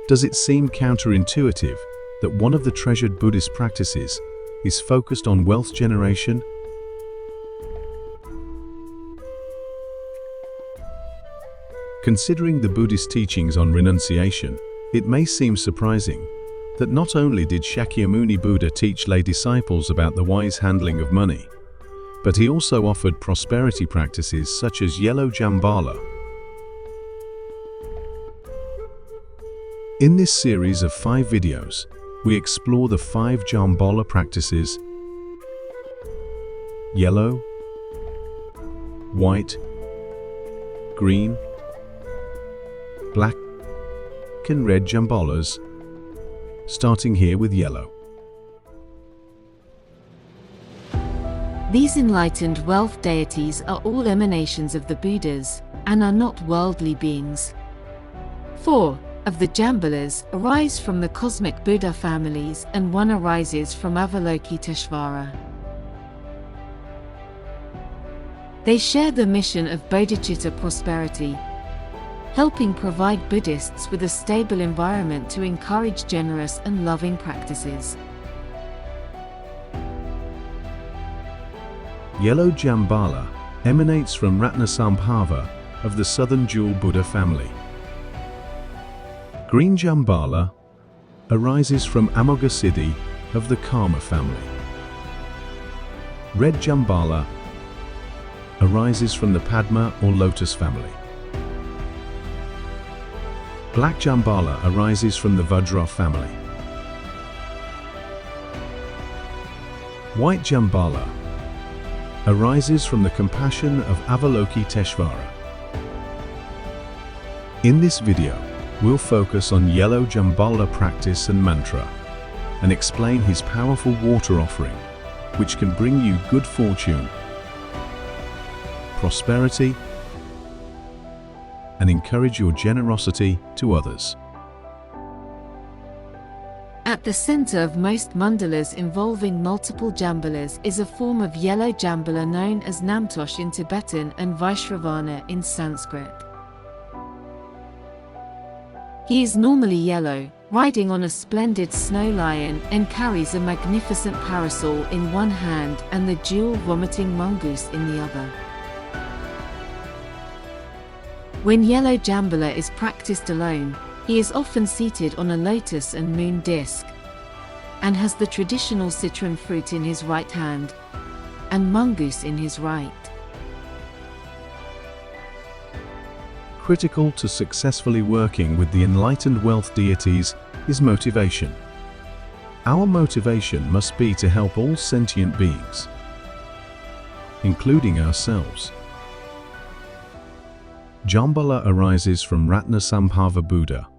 Does it seem counterintuitive that one of the treasured Buddhist practices is focused on wealth generation? Considering the Buddhist teachings on renunciation, it may seem surprising that not only did Shakyamuni Buddha teach lay disciples about the wise handling of money, but he also offered prosperity practices such as yellow Jambala. In this series of 5 videos, we explore the 5 Jambala practices: yellow, white, green, black and red Jambalas, starting here with yellow. These enlightened wealth deities are all emanations of the Buddhas, and are not worldly beings. 4 of the Jambalas arise from the cosmic Buddha families, and 1 arises from Avalokiteshvara. They share the mission of bodhicitta prosperity, helping provide Buddhists with a stable environment to encourage generous and loving practices. Yellow Jambala emanates from Ratnasambhava of the Southern Jewel Buddha family. Green Jambala arises from Amoghasiddhi of the Karma family. Red Jambala arises from the Padma or Lotus family. Black Jambala arises from the Vajra family. White Jambala arises from the compassion of Avalokiteshvara. In this video, we'll focus on yellow Jambala practice and mantra, and explain his powerful water offering, which can bring you good fortune, prosperity, and encourage your generosity to others. At the center of most mandalas involving multiple Jambalas is a form of yellow Jambala known as Namtosh in Tibetan and Vaishravana in Sanskrit. He is normally yellow, riding on a splendid snow lion, and carries a magnificent parasol in one hand and the jewel vomiting mongoose in the other. When yellow Jambala is practiced alone, he is often seated on a lotus and moon disc, and has the traditional citron fruit in his right hand, and mongoose in his right. Critical to successfully working with the enlightened wealth deities is motivation. Our motivation must be to help all sentient beings, including ourselves. Jambala arises from Ratnasambhava Buddha,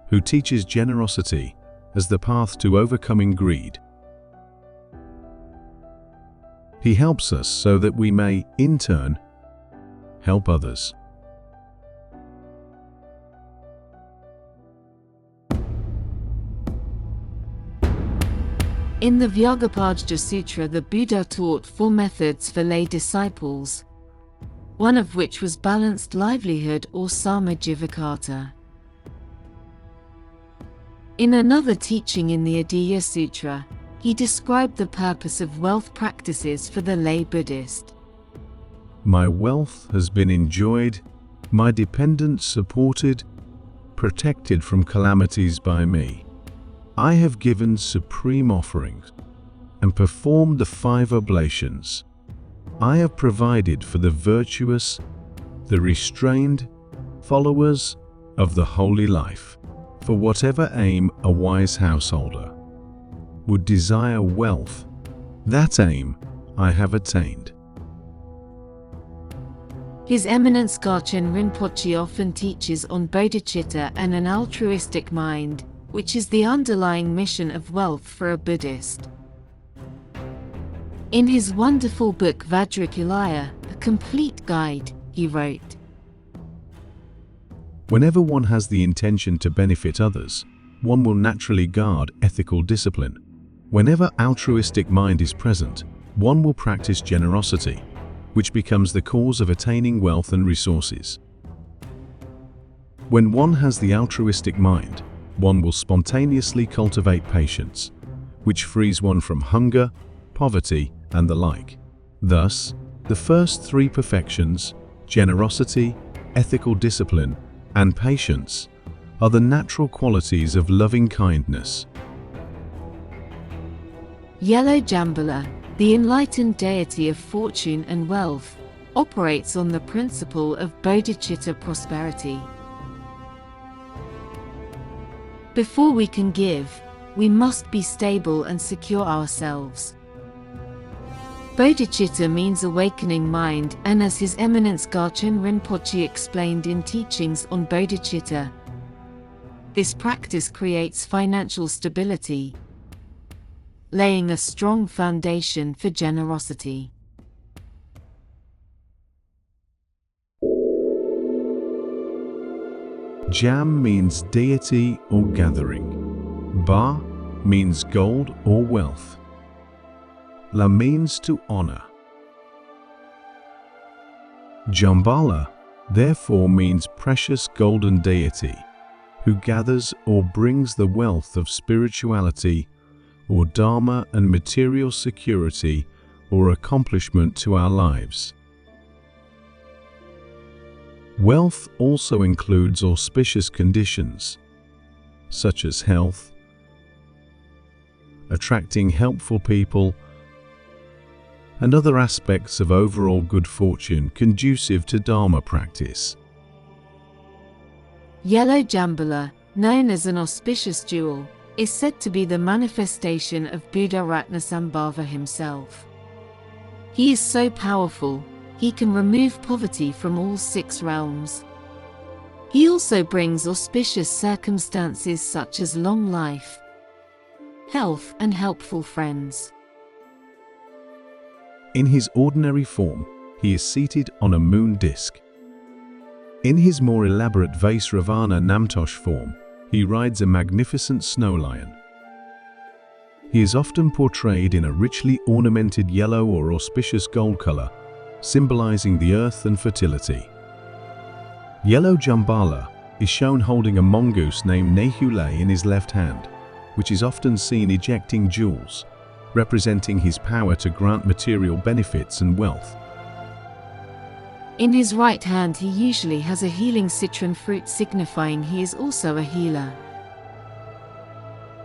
who teaches generosity as the path to overcoming greed. He helps us so that we may, in turn, help others. In the Vyagapadja Sutra, the Buddha taught 4 methods for lay disciples, one of which was balanced livelihood or samajivakata. In another teaching in the Adiya Sutra, he described the purpose of wealth practices for the lay Buddhist. My wealth has been enjoyed, my dependents supported, protected from calamities by me. I have given supreme offerings and performed the 5 oblations. I have provided for the virtuous, the restrained, followers of the holy life. For whatever aim a wise householder would desire wealth, that aim I have attained. His Eminence Garchen Rinpoche often teaches on bodhicitta and an altruistic mind, which is the underlying mission of wealth for a Buddhist. In his wonderful book Vajrakulaya, A Complete Guide, he wrote, Whenever one has the intention to benefit others, one will naturally guard ethical discipline. Whenever altruistic mind is present, one will practice generosity, which becomes the cause of attaining wealth and resources. When one has the altruistic mind, one will spontaneously cultivate patience, which frees one from hunger, poverty, and the like. Thus, the first three perfections, generosity, ethical discipline, and patience, are the natural qualities of loving kindness. Yellow Jambala, the enlightened deity of fortune and wealth, operates on the principle of bodhicitta prosperity. Before we can give, we must be stable and secure ourselves. Bodhicitta means awakening mind, and as His Eminence Garchen Rinpoche explained in Teachings on Bodhicitta, this practice creates financial stability, laying a strong foundation for generosity. Jam means deity or gathering. Ba means gold or wealth. La means to honor. Jambala therefore means precious golden deity, who gathers or brings the wealth of spirituality or dharma and material security or accomplishment to our lives. Wealth also includes auspicious conditions, such as health, attracting helpful people, and other aspects of overall good fortune conducive to Dharma practice. Yellow Jambala, known as an auspicious jewel, is said to be the manifestation of Buddha Ratnasambhava himself. He is so powerful, he can remove poverty from all 6 realms. He also brings auspicious circumstances such as long life, health, and helpful friends. In his ordinary form, he is seated on a moon disk. In his more elaborate Vaisravana Namtosh form, he rides a magnificent snow lion. He is often portrayed in a richly ornamented yellow or auspicious gold color, symbolizing the earth and fertility. Yellow Jambala is shown holding a mongoose named Nehule in his left hand, which is often seen ejecting jewels, representing his power to grant material benefits and wealth. In his right hand he usually has a healing citron fruit, signifying he is also a healer.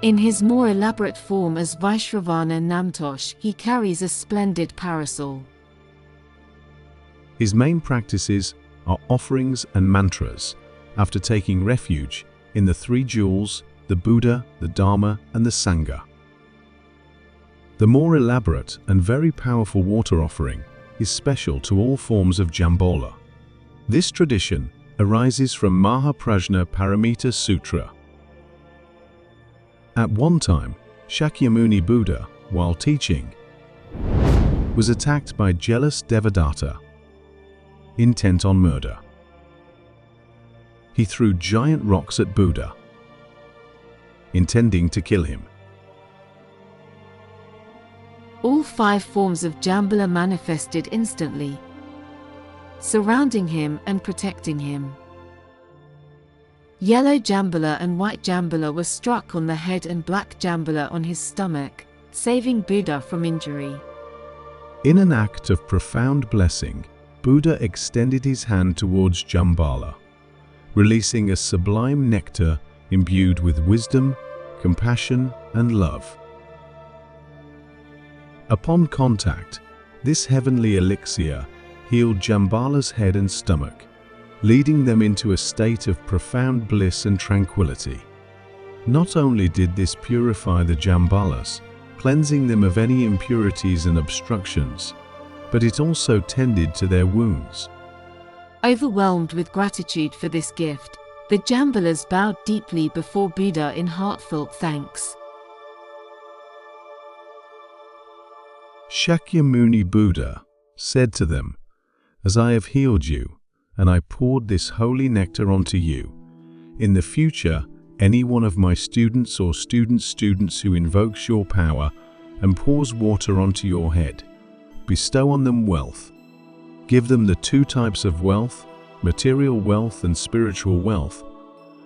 In his more elaborate form as Vaisravana Namtosh, he carries a splendid parasol. His main practices are offerings and mantras, after taking refuge in the 3 jewels, the Buddha, the Dharma, and the Sangha. The more elaborate and very powerful water offering is special to all forms of Jambala. This tradition arises from Mahaprajna Paramita Sutra. At one time, Shakyamuni Buddha, while teaching, was attacked by jealous Devadatta, intent on murder. He threw giant rocks at Buddha, intending to kill him. All 5 forms of Jambala manifested instantly, surrounding him and protecting him. Yellow Jambala and white Jambala were struck on the head and black Jambala on his stomach, saving Buddha from injury. In an act of profound blessing, Buddha extended his hand towards Jambala, releasing a sublime nectar imbued with wisdom, compassion, and love. Upon contact, this heavenly elixir healed Jambala's head and stomach, leading them into a state of profound bliss and tranquility. Not only did this purify the Jambalas, cleansing them of any impurities and obstructions, but it also tended to their wounds. Overwhelmed with gratitude for this gift, the Jambalas bowed deeply before Buddha in heartfelt thanks. Shakyamuni Buddha said to them, "As I have healed you, and I poured this holy nectar onto you, in the future, any one of my students or students who invokes your power and pours water onto your head, bestow on them wealth. Give them the 2 types of wealth, material wealth and spiritual wealth.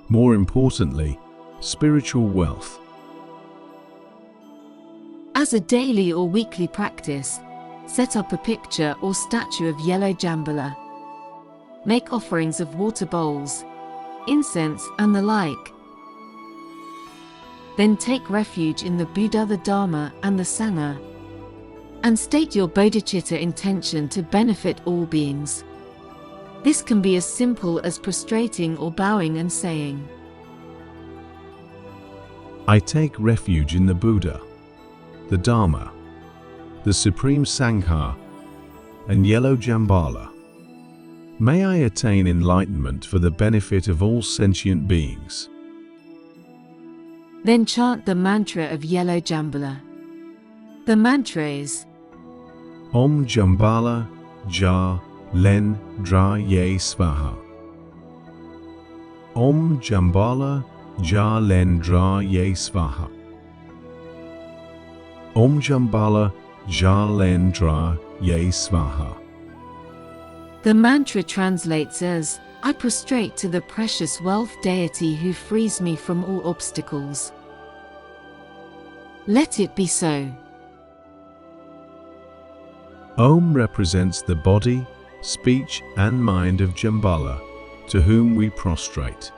More importantly, spiritual wealth. As a daily or weekly practice, set up a picture or statue of yellow Jambala. Make offerings of water bowls, incense, and the like. Then take refuge in the Buddha, the Dharma, and the Sangha, and state your bodhicitta intention to benefit all beings. This can be as simple as prostrating or bowing and saying, I take refuge in the Buddha, the Dharma, the Supreme Sangha, and yellow Jambala. May I attain enlightenment for the benefit of all sentient beings. Then chant the mantra of yellow Jambala. The mantra is Om Jambala Ja Len Dra Ye Svaha. Om Jambala Ja Len Dra Ye Svaha. Om Jambala Ja Len Dra Ye Svaha. The mantra translates as, I prostrate to the precious wealth deity who frees me from all obstacles. Let it be so. Om represents the body, speech, and mind of Jambala, to whom we prostrate.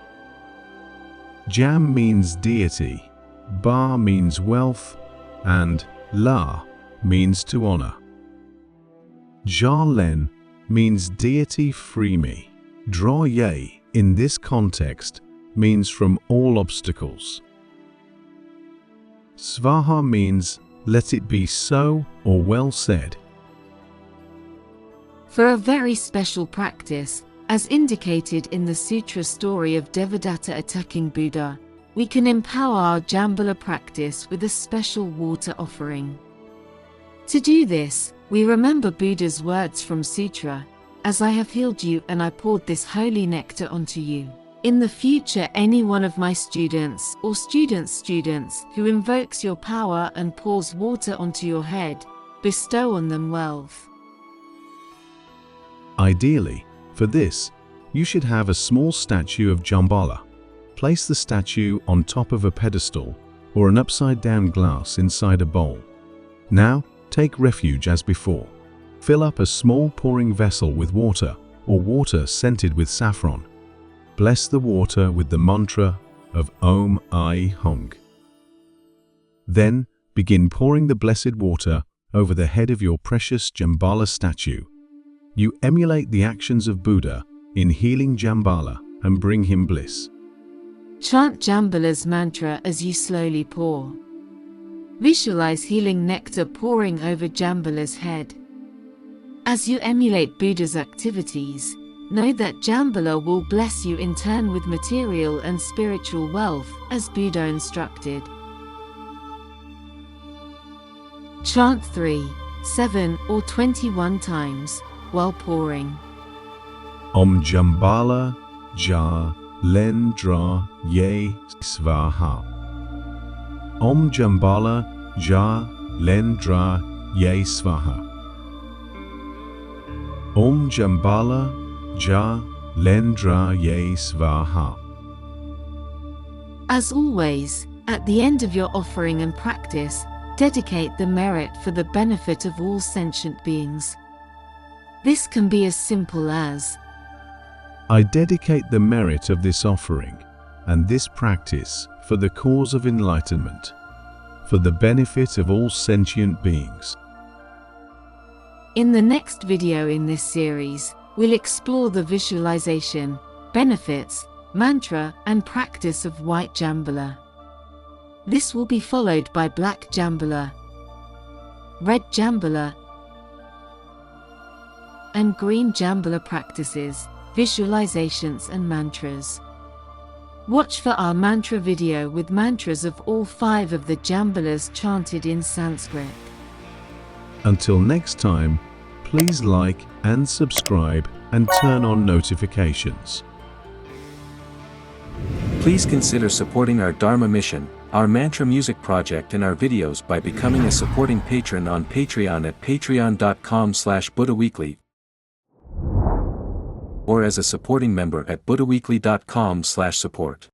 Jam means deity, Ba means wealth, and La means to honor. Ja Len means deity free me. Dra Ye, in this context, means from all obstacles. Svaha means let it be so or well said. For a very special practice, as indicated in the sutra story of Devadatta attacking Buddha, we can empower our Jambala practice with a special water offering. To do this, we remember Buddha's words from Sutra, as I have healed you and I poured this holy nectar onto you. In the future, any one of my students or students' who invokes your power and pours water onto your head, bestow on them wealth. Ideally, for this, you should have a small statue of Jambala. Place the statue on top of a pedestal or an upside-down glass inside a bowl. Now, take refuge as before. Fill up a small pouring vessel with water or water scented with saffron. Bless the water with the mantra of Om Ai Hong. Then, begin pouring the blessed water over the head of your precious Jambala statue. You emulate the actions of Buddha in healing Jambala and bring him bliss. Chant Jambala's mantra as you slowly pour. Visualize healing nectar pouring over Jambala's head. As you emulate Buddha's activities, know that Jambala will bless you in turn with material and spiritual wealth, as Buddha instructed. Chant 3, 7, or 21 times while pouring. Om Jambala Ja Len Dra Ye Svaha. Om Jambala Ja Len Dra Ye Svaha. Om Jambala Ja Len Dra Ye Svaha. As always, at the end of your offering and practice, dedicate the merit for the benefit of all sentient beings. This can be as simple as, I dedicate the merit of this offering and this practice for the cause of enlightenment, for the benefit of all sentient beings. In the next video in this series, we'll explore the visualization, benefits, mantra, and practice of white Jambala. This will be followed by black Jambala, red Jambala, and green Jambala practices, visualizations and mantras. Watch for our mantra video with mantras of all 5 of the Jambalas chanted in Sanskrit. Until next time, please like and subscribe and turn on notifications. Please consider supporting our Dharma mission, our mantra music project and our videos by becoming a supporting patron on Patreon at patreon.com/BuddhaWeekly or as a supporting member at buddhaweekly.com/support.